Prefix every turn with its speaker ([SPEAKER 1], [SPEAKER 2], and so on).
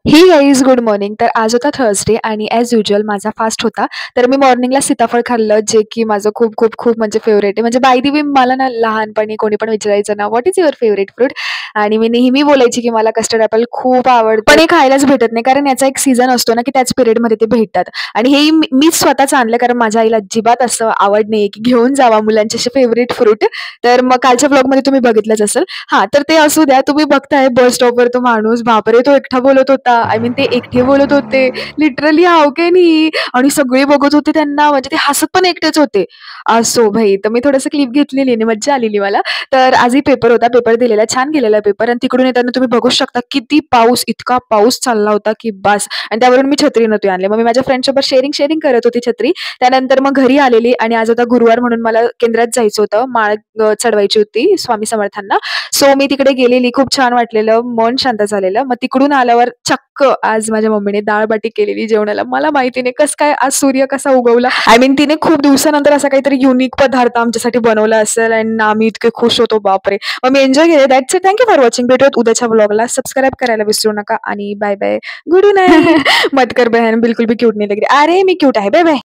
[SPEAKER 1] हे guys good morning. तर आज होता थर्सडे आणि ॲज युजुअल माझा फास्ट होता. तर मी मॉर्निंगला सीताफळ खाल्लं, जे की माझं खूप खूप खूप म्हणजे फेवरेट आहे. म्हणजे बाय द वे मला ना लहानपणी कोणी पण विचारायचं ना, "what is your favourite fruit?" आणि मी नेहमी बोलायची की मला कस्टर्ड ॲपल खूप आवडतं. पण हे खायलाच भेटत नाही, कारण याचा एक सीझन असतो ना, की त्याच पिरियडमध्ये ते भेटतात. आणि हे मीच स्वतःच आणलं, कारण माझ्या आईला अजिबात असं आवड नाही की घेऊन जावा मुलांचे असे फेवरेट फ्रूट. तर मग कालच्या ब्लॉगमध्ये तुम्ही बघितलंच असेल. हां, तर ते असू द्या. तुम्ही बघताय बस स्टॉपवर तो माणूस, बापरे! तो एकटा बोलत होता. आय मीन ते एकटे बोलत होते. लिटरली हाऊ कॅन ही? आणि सगळे बघत होते त्यांना, म्हणजे ते हसत पण एकटेच होते. असो भाई. तर मी थोडंसं क्लिप घेतलेली आणि मज्जा आलेली मला. तर आजही पेपर होता. पेपर दिलेला. छान गेलेला पेपर आणि तिकडून येताना तुम्ही बघू शकता किती पाऊस, इतका पाऊस चालला होता की बास. आणि त्यावरून मी छत्री नव्हती आणली. मग मी माझ्या फ्रेंड्ससोबत शेअरिंग करत होती छत्री. त्यानंतर मग घरी आलेली आणि आज होता गुरुवार म्हणून मला केंद्रात जायचं होतं. माळ चढवायची होती स्वामी समर्थांना. सो मी तिकडे गेलेली. खूप छान वाटलेलं. मन शांत झालेलं. मग तिकडून आल्यावर चक्क आज माझ्या मम्मीने डाळ-बाटी केलेली जेवणाला. मला माहिती नाही कसं काय आज सूर्य कसा उगवला. आय मीन तिने खूप दिवसानंतर असा काहीतरी युनिक पदार्थ आमच्यासाठी बनवला असेल आणि आम्ही इतके खुश होतो बापरे! मग मी एन्जॉय केले. That's it. Thank for watching. भेटूयात उद्याच्या व्लॉगला. सबस्क्राईब करायला विसरू नका आणि बाय बाय. Good night. मत कर बहन बिलकुल भी क्यूट नहीं लग रही. अरे मी क्यूट आहे. Bye bye.